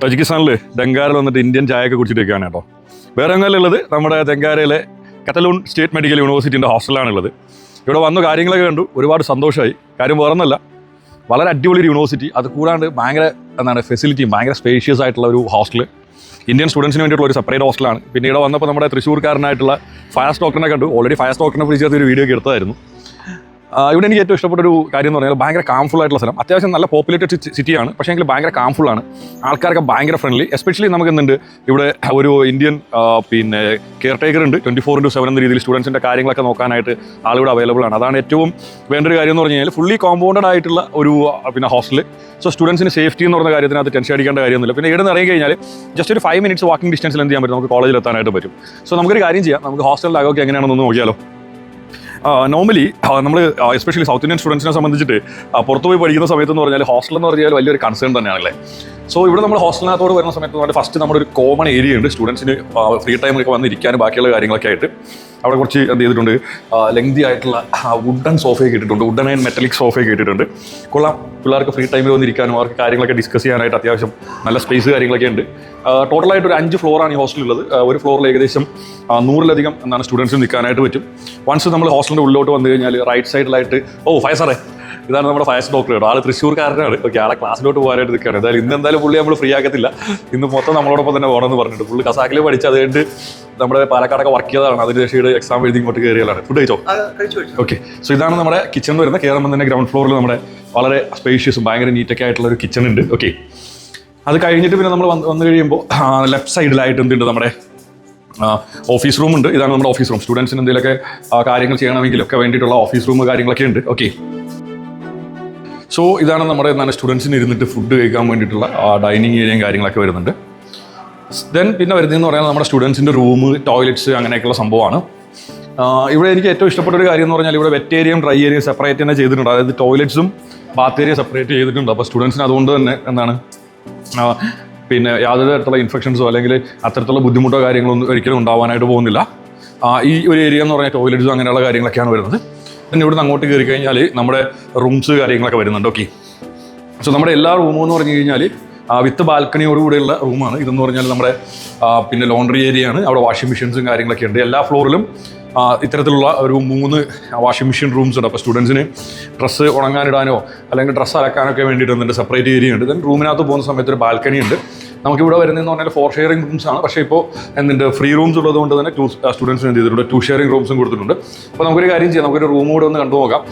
തജിക്കിസ്ഥാനിൽ ദങ്കാരയിൽ വന്നിട്ട് ഇന്ത്യൻ ചായയൊക്കെ കുടിച്ചിട്ടൊക്കെയാണ് കേട്ടോ. വേറെ എങ്ങനെയുള്ളത് നമ്മുടെ ദങ്കാരയിലെ കത്തലൂൺ സ്റ്റേറ്റ് മെഡിക്കൽ യൂണിവേഴ്സിറ്റിൻ്റെ ഹോസ്റ്റലാണുള്ളത്. ഇവിടെ വന്ന കാര്യങ്ങളൊക്കെ കണ്ടു, ഒരുപാട് സന്തോഷമായി. കാര്യം വേറൊന്നല്ല, വളരെ അടിപൊളി ഒരു യൂണിവേഴ്സിറ്റി. അത് കൂടാണ്ട് ഭയങ്കര ഫെസിലിറ്റിയും ഭയങ്കര സ്പേഷ്യസ് ആയിട്ടുള്ള ഒരു ഹോസ്റ്റൽ. ഇന്ത്യൻ സ്റ്റുഡൻസിന് വേണ്ടിയിട്ടുള്ള ഒരു സെപ്പറേറ്റ് ഹോസ്റ്റലാണ്. പിന്നെ ഇവിടെ വന്നപ്പോൾ നമ്മുടെ തൃശ്ശൂർക്കാരനായിട്ടുള്ള ഫയർ ഡോക്ടറിനെ കണ്ടു. ഓൾറെഡി ഫയർ ഡോക്ടറിനെ വിളിച്ചത് ഒരു വീഡിയോ ഒക്കെ എടുത്തായിരുന്നു. ഇവിടെ എനിക്ക് ഏറ്റവും ഇഷ്ടപ്പെട്ട ഒരു കാര്യം എന്ന് പറഞ്ഞാൽ ഭയങ്കര കാംഫുൾ ആയിട്ടുള്ള സ്ഥലം. അത്യാവശ്യം നല്ല പോപ്പുലേറ്റഡ് സിറ്റിയാണ്, പക്ഷേ എങ്കിൽ ഭയങ്കര കാംഫുള്ളാണ്. ആൾക്കാരൊക്കെ ഭയങ്കര ഫ്രണ്ട്ലി. എസ്പെഷ്യലി നമുക്ക് എന്തുണ്ട് ഇവിടെ ഒരു ഇന്ത്യൻ കെയർ ടേക്കർ ഉണ്ട്. 24/7 എന്ന രീതിയിൽ സ്റ്റുഡൻസിൻ്റെ കാര്യങ്ങളൊക്കെ നോക്കാനായിട്ട് ആളിവിടെ അവൈലബിൾ ആണ്. അതാണ് ഏറ്റവും വേണ്ടൊരു കാര്യം എന്ന് പറഞ്ഞു കഴിഞ്ഞാൽ ഫുള്ളി കോമ്പൗണ്ടഡ് ആയിട്ടുള്ള ഒരു ഹോസ്റ്റൽ. സോ സ്റ്റുഡൻസിന് സേഫ്റ്റി എന്ന് പറഞ്ഞ കാര്യത്തിനകത്ത് ടെൻഷൻ അടിക്കേണ്ട കാര്യമൊന്നുമില്ല. പിന്നെ ഇവിടെ നിന്ന് ഇറങ്ങി കഴിഞ്ഞാൽ ജസ്റ്റ് ഒരു 5 minutes വാക്കിംഗ് ഡിസ്റ്റൻസിൽ എന്ത് ചെയ്യാൻ പറ്റും, നമുക്ക് കോളേജിൽ എത്താനായിട്ട് പറ്റും. സോ നമുക്കൊരു കാര്യം ചെയ്യാം, നമുക്ക് ഹോസ്റ്റലിൻ്റെ അകമൊക്കെ എങ്ങനെയാണെന്നൊന്ന് നോക്കിയാലോ. നോർമലി നമ്മൾ എസ്പെഷ്യലി സൗത്ത് ഇന്ത്യൻ സ്റ്റുഡൻസിനെ സംബന്ധിച്ചിട്ട് പുറത്ത് പോയി പഠിക്കുന്ന സമയത്ത് എന്ന് പറഞ്ഞാൽ ഹോസ്റ്റൽ എന്ന് പറഞ്ഞാൽ വലിയൊരു കൺസേൺ തന്നെയാണല്ലേ. സോ ഇവിടെ നമ്മൾ ഹോസ്റ്റലിനകത്തോട് വരുന്ന സമയത്ത് പറഞ്ഞാൽ ഫസ്റ്റ് നമ്മുടെ ഒരു കോമൺ ഏരിയ ഉണ്ട് സ്റ്റുഡൻസിന് ഫ്രീ ടൈമൊക്കെ വന്നിരിക്കാനും ബാക്കിയുള്ള കാര്യങ്ങളൊക്കെ ആയിട്ട്. അവിടെ കുറച്ച് എന്ത് ചെയ്തിട്ടുണ്ട്, ലെങ്തി ആയിട്ടുള്ള വുഡൻ സോഫയൊക്കെ ഇട്ടിട്ടുണ്ട്. വുഡൻ ആൻഡ് മെറ്റലിക് സോഫയൊക്കെ ഇട്ടിട്ടുണ്ട്. കൊള്ളാം. പിള്ളേർക്ക് ഫ്രീ ടൈമിൽ വന്നിരിക്കാനും അവർക്ക് കാര്യങ്ങളൊക്കെ ഡിസ്കസ് ചെയ്യാനായിട്ട് അത്യാവശ്യം നല്ല സ്പേസ് കാര്യങ്ങളൊക്കെ ഉണ്ട്. ടോട്ടലായിട്ട് ഒരു 5 ഫ്ലോറാണ് ഈ ഹോസ്റ്റലുള്ളത്. ഒരു ഫ്ലോറിൽ ഏകദേശം 100-ലധികം സ്റ്റുഡൻസിന് നിൽക്കാനായിട്ട് പറ്റും. വൺസ് നമ്മൾ ഹോസ്റ്റലിൻ്റെ ഉള്ളിലോട്ട് വന്നു കഴിഞ്ഞാൽ റൈറ്റ് സൈഡിലായിട്ട് ഫയർ സാറേ, ഇതാണ് നമ്മുടെ ഫയർ ഡോക്ടർ കേട്ടോ. ആൾ തൃശ്ശൂർക്കാരനാണ്. ഓക്കെ, ആളെ ക്ലാസ്സിലോട്ട് പോകാനായിട്ട് നിൽക്കുകയാണ്. എന്തായാലും എന്തായാലും പുള്ളി നമ്മൾ ഫ്രീ ആക്കത്തില്ല. ഇന്ന് മൊത്തം നമ്മളോടൊപ്പം തന്നെ പോകണമെന്ന് പറഞ്ഞിട്ട് പുള്ളി കസാക്കിൽ പഠിച്ച് അതുകൊണ്ട് നമ്മുടെ പാലക്കാടൊക്കെ വർക്ക് ചെയ്തതാണ്. അതിനുശേഷം എക്സാം എഴുതി ഇങ്ങോട്ട് കയറിയതാണ്. ഫുഡ് കഴിച്ചോ? ഓക്കെ. സോ ഇതാണ് നമ്മുടെ കിച്ചൺ വരുന്നത്. കയറുമ്പോൾ തന്നെ ഗ്രൗണ്ട് ഫ്ലോറിൽ നമ്മുടെ വളരെ സ്പേഷ്യസും ഭയങ്കര നീറ്റൊക്കെ ആയിട്ടുള്ള ഒരു കിച്ചൺ ഉണ്ട്. ഓക്കെ, അത് കഴിഞ്ഞിട്ട് പിന്നെ നമ്മൾ വന്നു കഴിയുമ്പോൾ ലെഫ്റ്റ് സൈഡിലായിട്ട് എന്തുണ്ട്, നമ്മുടെ ഓഫീസ് റൂം ഉണ്ട്. ഇതാണ് നമ്മുടെ ഓഫീസ് റൂം. സ്റ്റുഡൻസിന് എന്തെങ്കിലുമൊക്കെ കാര്യങ്ങൾ ചെയ്യണമെങ്കിലൊക്കെ വേണ്ടിയിട്ടുള്ള ഓഫീസ് റൂം കാര്യങ്ങളൊക്കെ ഉണ്ട്. ഓക്കെ, സോ ഇതാണ് നമ്മുടെ സ്റ്റുഡൻസിന് ഇരുന്നിട്ട് ഫുഡ് കഴിക്കാൻ വേണ്ടിയിട്ടുള്ള ഡൈനിങ് ഏരിയയും കാര്യങ്ങളൊക്കെ വരുന്നുണ്ട്. ദെൻ പിന്നെ വരുന്നതെന്ന് പറയുന്നത് നമ്മുടെ സ്റ്റുഡൻസിൻ്റെ റൂം, ടോയ്ലറ്റ്സ് അങ്ങനെയൊക്കെയുള്ള സംഭവമാണ്. ഇവിടെ എനിക്ക് ഏറ്റവും ഇഷ്ടപ്പെട്ട ഒരു കാര്യം എന്ന് പറഞ്ഞാൽ ഇവിടെ വെറ്റ് ഏരിയയും ഡ്രൈ ഏരിയയും സെപ്പറേറ്റ് തന്നെ ചെയ്തിട്ടുണ്ട്. അതായത് ടോയ്ലറ്റ്സും ബാത്ത് ഏരിയ സെപ്പറേറ്റ് ചെയ്തിട്ടുണ്ട്. അപ്പോൾ സ്റ്റുഡൻസിന് അതുകൊണ്ട് തന്നെ പിന്നെ യാതൊരു തരത്തിലുള്ള ഇൻഫെക്ഷൻസോ അല്ലെങ്കിൽ അത്തരത്തിലുള്ള ബുദ്ധിമുട്ടോ കാര്യങ്ങളൊന്നും ഒരിക്കലും ഉണ്ടാവാനായിട്ട് പോകുന്നില്ല. ഈ ഒരു ഏരിയ എന്ന് പറഞ്ഞാൽ ടോയ്ലറ്റ്സും അങ്ങനെയുള്ള കാര്യങ്ങളൊക്കെയാണ് വരുന്നത്. പിന്നെ ഇവിടുന്ന് അങ്ങോട്ട് കയറി കഴിഞ്ഞാൽ നമ്മുടെ റൂംസ് കാര്യങ്ങളൊക്കെ വരുന്നുണ്ട്. ഓക്കെ, സോ നമ്മുടെ എല്ലാ റൂമും എന്ന് പറഞ്ഞു കഴിഞ്ഞാൽ വിത്ത് ബാൽക്കണിയോടുകൂടിയുള്ള റൂമാണ്. ഇതെന്ന് പറഞ്ഞാൽ നമ്മുടെ പിന്നെ ലോണ്ടറി ഏരിയ ആണ്. അവിടെ വാഷിംഗ് മെഷീൻസും കാര്യങ്ങളൊക്കെ ഉണ്ട്. എല്ലാ ഫ്ലോറിലും ഇത്തരത്തിലുള്ള ഒരു 3 വാഷിംഗ് മെഷീൻ റൂംസ് ഉണ്ട്. അപ്പോൾ സ്റ്റുഡൻസിന് ഡ്രസ്സ് ഉണങ്ങാനിടാനോ അല്ലെങ്കിൽ ഡ്രസ്സ് അലക്കാനൊക്കെ വേണ്ടിയിട്ട് സെപ്പറേറ്റ് ഏരിയ ഉണ്ട്. ദെൻ റൂമിനകത്ത് പോകുന്ന സമയത്ത് ഒരു ബാൽക്കണി ഉണ്ട്. നമുക്കിവിടെ വരുന്നതെന്ന് പറഞ്ഞാൽ 4 ഷെയറിംഗ് റൂംസ് ആണ്. പക്ഷേ ഇപ്പോൾ ഫ്രീ റൂംസ് ഉള്ളതുകൊണ്ട് തന്നെ 2 സ്റ്റുഡൻസിന് എന്ത് ചെയ്തിട്ടുണ്ട്, 2 ഷെയറിംഗ് റൂംസും കൊടുത്തിട്ടുണ്ട്. അപ്പോൾ നമുക്കൊരു കാര്യം ചെയ്യാം, നമുക്കൊരു റൂം കൂടെ ഒന്ന് കണ്ടു നോക്കാം.